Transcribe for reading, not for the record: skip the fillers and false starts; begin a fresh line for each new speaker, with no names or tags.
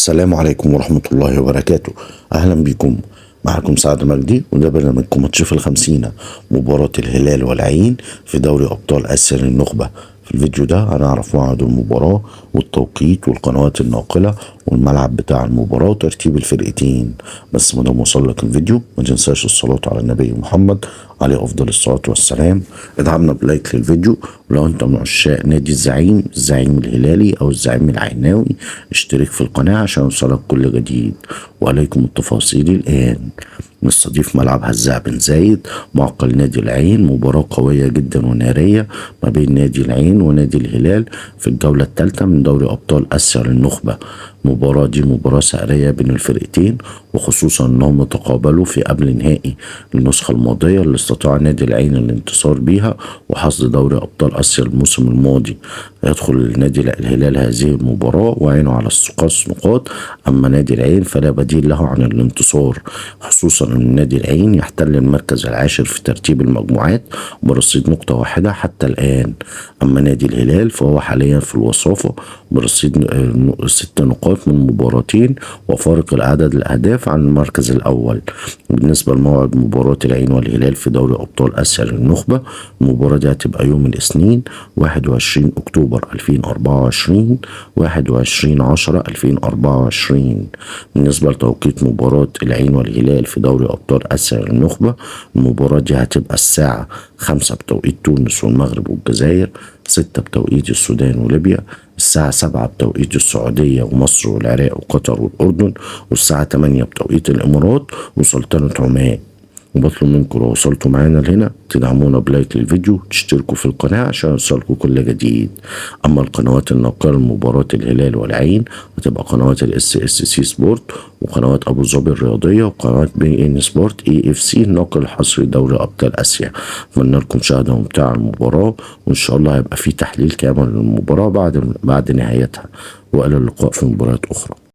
السلام عليكم ورحمة الله وبركاته. أهلا بكم. معكم سعد مجدي، وده برنامجكم ماتش في الخمسينة، مباراة الهلال والعين في دوري أبطال آسيا للنخبة. في الفيديو ده هنعرف موعد المباراة والتوقيت والقنوات الناقلة والملعب بتاع المباراة وترتيب الفرقتين. بس ما دام وصل لك الفيديو ما تنساش الصلاة على النبي محمد عليه أفضل الصلاة والسلام. ادعمنا بلايك للفيديو، ولو أنت من عشاق نادي الزعيم الهلالي أو الزعيم العيناوي اشترك في القناة عشان يوصلك كل جديد. وعليكم التفاصيل الآن. نستضيف ملعب هزاع بن زايد معقل نادي العين، مباراة قوية جدا ونارية ما بين نادي العين ونادي الهلال في الجولة الثالثة من دوري أبطال آسيا للنخبة. المباراة دي مباراة سعرية بين الفرقتين، وخصوصا أنهم تقابلوا في قبل نهائي النسخة الماضية اللي استطاع نادي العين الانتصار بيها وحصد دوري أبطال آسيا الموسم الماضي. يدخل نادي الهلال هذه المباراة وعينه على السقاط نقاط، أما نادي العين فلا بديل له عن الانتصار، خصوصا أن نادي العين يحتل المركز العاشر في ترتيب المجموعات برصيد نقطة واحدة حتى الآن. أما نادي الهلال فهو حاليا في الوصافة برصيد 6 نقاط من مباراتين وفارق العدد الأهداف عن المركز الأول. بالنسبة لموعد مباراة العين والهلال في دوري أبطال آسيا للنخبة، المباراة دي هتبقى يوم الاثنين 21 أكتوبر 2024 21/10/2024. بالنسبة لتوقيت مباراة العين والهلال في دوري أبطال آسيا للنخبة، المباراة دي هتبقى الساعة 5 بتوقيت تونس والمغرب والجزائر، 6 بتوقيت السودان وليبيا، الساعة 7 بتوقيت السعودية ومصر والعراق وقطر والأردن، والساعة 8 بتوقيت الإمارات وسلطنة عمان. وبطلب منكم لو وصلتوا معانا لهنا تدعمونا بلايك للفيديو، تشتركوا في القناة عشان يوصلكوا كل جديد. أما القنوات الناقلة لمباراة الهلال والعين هتبقى قنوات SSC سبورت، وقنوات أبو ظبي الرياضية، وقنوات BN سبورت AFC الناقل الحصري دوري أبطال آسيا. أتمنى لكم مشاهدة ممتعة المباراة، وإن شاء الله هيبقى في تحليل كامل للمباراة بعد نهايتها. وإلى اللقاء في مباريات أخرى.